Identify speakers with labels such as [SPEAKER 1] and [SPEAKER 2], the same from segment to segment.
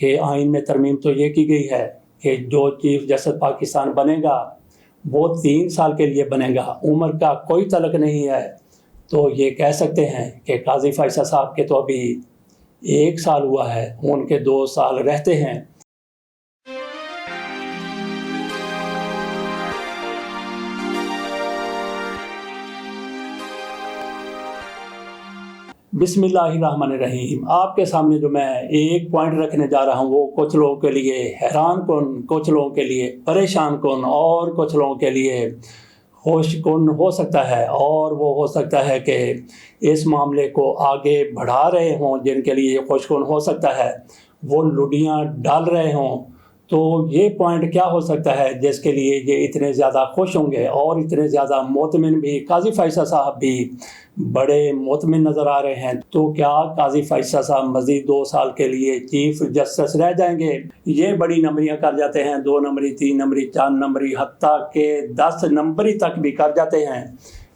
[SPEAKER 1] کہ आइन में तरमीम तो ये की गई है कि जो चीफ जस्टिस पाकिस्तान बनेगा वो 3 साल के लिए बनेगा, उम्र का कोई तलक नहीं है। तो ये कह सकते हैं कि काजी फैसल साहब के तो अभी 1 साल हुआ है, उनके 2 साल रहते हैं। बिस्मिल्लाहिर्रहमानिर्रहीम। आपके सामने जो मैं एक पॉइंट रखने जा रहा हूँ वो कुछ लोगों के लिए हैरान कुन, कुछ लोगों के लिए परेशान कुन और कुछ लोगों के लिए खुश कुन हो सकता है। और वो हो सकता है कि इस मामले को आगे बढ़ा रहे हों, जिनके लिए खुश कुन हो सकता है वो लुडियाँ डाल रहे हों। तो ये पॉइंट क्या हो सकता है जिसके लिए ये इतने ज़्यादा खुश होंगे और इतने ज़्यादा मोतमिन भी। काजी फैसल साहब भी बड़े मोतमिन नज़र आ रहे हैं। तो क्या काजी फैसल साहब मज़ीद 2 साल के लिए चीफ जस्टिस रह जाएंगे? ये बड़ी नंबरियाँ कर जाते हैं, 2 नंबरी, 3 नंबरी, 4 नंबरी, हत्ता के 10 नंबरी तक भी कर जाते हैं।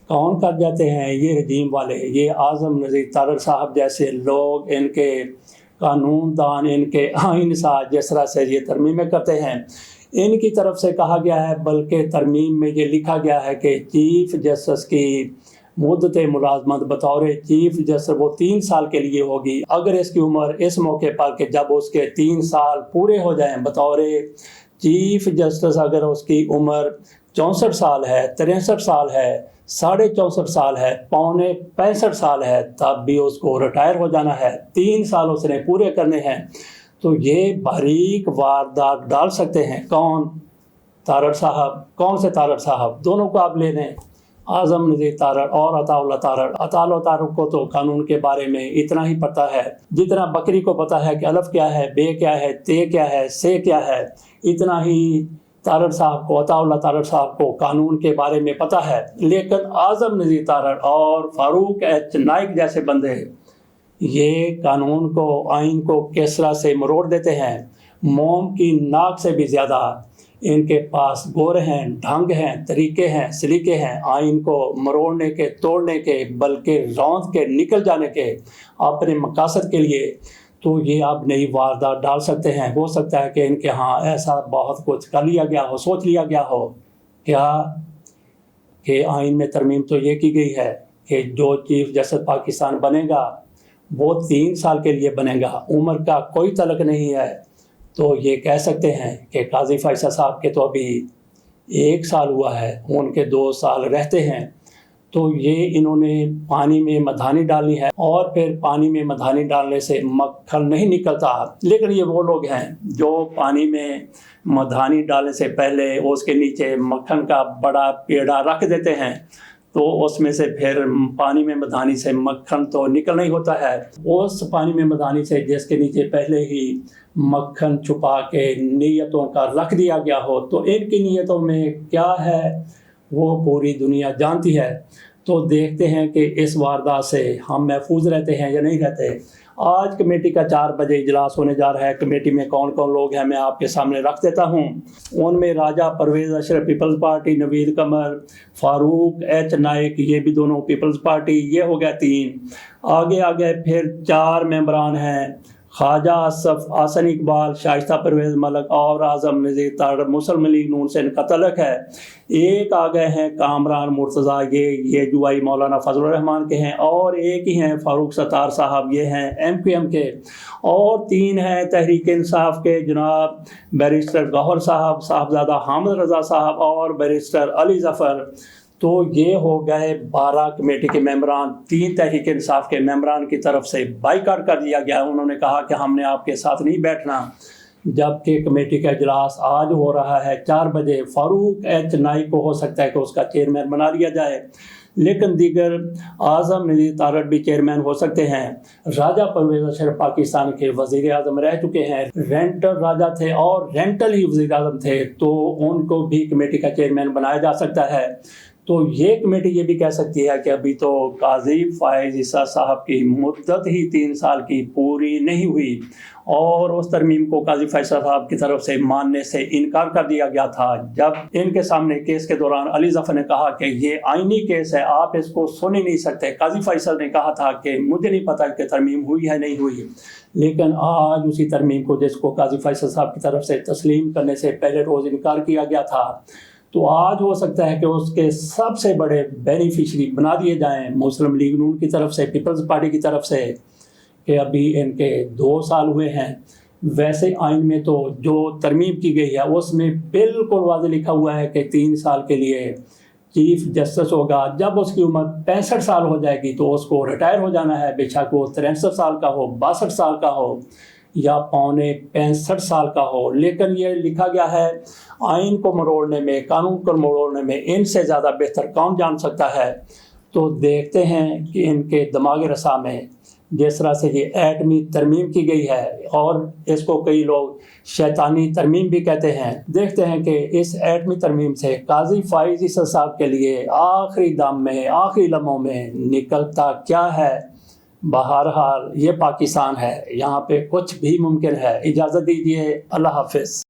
[SPEAKER 1] कौन कर जाते हैं? ये रजीम वाले, ये आज़म नज़ीर तारड़ साहब जैसे लोग, इनके कानून दान, इनके आइन साज जिस तरह से ये तरमीमें करते हैं, इनकी तरफ से कहा गया है, बल्कि तरमीम में ये लिखा गया है कि चीफ जस्टिस की मुद्दत मुलाजमत बतौर चीफ जस्टिस वो 3 साल के लिए होगी। अगर इसकी उम्र इस मौके पर कि जब उसके 3 साल पूरे हो जाएं बतौर चीफ जस्टिस, अगर उसकी उम्र 64 साल है, 63 साल है, 64.5 साल है, 65 साल है, तब भी उसको रिटायर हो जाना है। 3 साल उसने पूरे करने हैं। तो ये बारीक वारदात डाल सकते हैं। कौन? तारड़ साहब। कौन से तारड़ साहब? दोनों को आप ले लें, आज़म नज़ीर तारड़ और अताउल्लाह तारड़। अताउल्लाह तारड़ को तो कानून के बारे में इतना ही पता है जितना बकरी को पता है कि अलफ क्या है, बे क्या है, ते क्या है, से क्या है। इतना ही तारड़ साहब को, अताउल्लाह तारड़ साहब को कानून के बारे में पता है। लेकिन आज़म नज़ीर तारड़ और फारूक एच नाइक जैसे बंदे ये कानून को, आइन को किस तरह से मरोड़ देते हैं। मोम की नाक से भी ज़्यादा इनके पास गोर हैं, ढंग हैं, तरीके हैं, सलीके हैं आइन को मरोड़ने के, तोड़ने के, बल्कि रौंद के निकल जाने के अपने मकासद के लिए। तो ये आप नई वारदात डाल सकते हैं। हो सकता है कि इनके यहाँ ऐसा बहुत कुछ कर लिया गया हो, सोच लिया गया हो क्या कि आइन में तरमीम तो ये की गई है कि जो चीफ जस्टिस पाकिस्तान बनेगा वो 3 साल के लिए बनेगा, उम्र का कोई तलक नहीं है। तो ये कह सकते हैं कि काजी फैसल साहब के तो अभी 1 साल हुआ है, उनके 2 साल रहते हैं। तो ये इन्होंने पानी में मधानी डालनी है और फिर पानी में मधानी डालने से मक्खन नहीं निकलता। लेकिन ये वो लोग हैं जो पानी में मधानी डालने से पहले उसके नीचे मक्खन का बड़ा पेड़ा रख देते हैं, तो उसमें से फिर पानी में मधानी से मक्खन तो निकल नहीं होता है। उस पानी में मधानी से जिसके नीचे पहले ही मक्खन छुपा के नीयतों का रख दिया गया हो, तो इनकी नीयतों में क्या है वो पूरी दुनिया जानती है। तो देखते हैं कि इस वारदात से हम महफूज रहते हैं या नहीं रहते। आज कमेटी का 4 बजे इजलास होने जा रहा है। कमेटी में कौन कौन लोग हैं मैं आपके सामने रख देता हूं। उनमें राजा परवेज़ अशरफ पीपल्स पार्टी, नवीद कमर, फारूक एच नाइक, ये भी दोनों पीपल्स पार्टी, ये हो गया 3। आगे फिर 4 मेंबरान हैं, ख्वाजा असफ, आसन इकबाल, शाइस्ता परवेज़ मलक और आज़म नज़ीर तारड़। मुस्लिम लीग नून से इनका तलक है। एक आ गए हैं कामरान मुर्तज़ा, ये जुआई मौलाना फजलुर रहमान के हैं। और एक ही हैं फारूक सत्तार साहब, ये हैं MQM के। और 3 हैं तहरीक इंसाफ के जनाब बैरिस्टर गौहर साहब, साहबजादा हामिद रज़ा साहब और बैरिस्टर अली ज़फ़र। तो ये हो गए 12 कमेटी के मेंबरान। 3 तहरीक इंसाफ के मेंबरान की तरफ से बाइकाट कर दिया गया। उन्होंने कहा कि हमने आपके साथ नहीं बैठना। जबकि कमेटी का इजलास आज हो रहा है 4 बजे। फारूक एच नाइक को हो सकता है कि उसका चेयरमैन बना लिया जाए, लेकिन दीगर आज़म नज़ीर तारड़ भी चेयरमैन हो सकते हैं। राजा परवेज़ अशरफ पाकिस्तान के वज़ीर आज़म रह चुके हैं, रेंटल राजा थे और रेंटल ही वज़ीर आज़म थे, तो उनको भी कमेटी का चेयरमैन बनाया जा सकता है। تو یہ کمیٹی یہ بھی کہہ سکتی ہے کہ ابھی تو قاضی فائز عیسیٰ صاحب کی مدت ہی 3 سال کی پوری نہیں ہوئی اور اس ترمیم کو قاضی فائز صاحب کی طرف سے ماننے سے انکار کر دیا گیا تھا۔ جب ان کے سامنے کیس کے دوران علی ظفر نے کہا کہ یہ آئینی کیس ہے، آپ اس کو سن ہی نہیں سکتے، قاضی فیصل نے کہا تھا کہ مجھے نہیں پتا کہ ترمیم ہوئی ہے نہیں ہوئی، لیکن آج اسی ترمیم کو جس کو قاضی فیصل صاحب کی طرف سے تسلیم کرنے سے پہلے روز انکار کیا گیا تھا، تو آج ہو سکتا ہے کہ اس کے سب سے بڑے بینیفیشری بنا دیے جائیں مسلم لیگ نون کی طرف سے، پیپلز پارٹی کی طرف سے، کہ ابھی ان کے 2 سال ہوئے ہیں۔ ویسے آئین میں تو جو ترمیم کی گئی ہے اس میں بالکل واضح لکھا ہوا ہے کہ 3 سال کے لیے چیف جسٹس ہوگا، جب اس کی عمر 65 سال ہو جائے گی تو اس کو ریٹائر ہو جانا ہے، بے شک وہ 63 سال کا ہو، 62 سال کا ہو یا 65 سال کا ہو، لیکن یہ لکھا گیا ہے آئین کو مروڑنے میں، قانون کو مروڑنے میں ان سے زیادہ بہتر کون جان سکتا ہے۔ تو دیکھتے ہیں کہ ان کے دماغ رسا میں جس طرح سے یہ ایٹمی ترمیم کی گئی ہے، اور اس کو کئی لوگ شیطانی ترمیم بھی کہتے ہیں، دیکھتے ہیں کہ اس ایٹمی ترمیم سے قاضی فائز عیسیٰ صاحب کے لیے آخری دم میں، آخری لمحوں میں نکلتا کیا ہے۔ بہرحال یہ پاکستان ہے، یہاں پہ کچھ بھی ممکن ہے۔ اجازت دیجیے، اللہ حافظ۔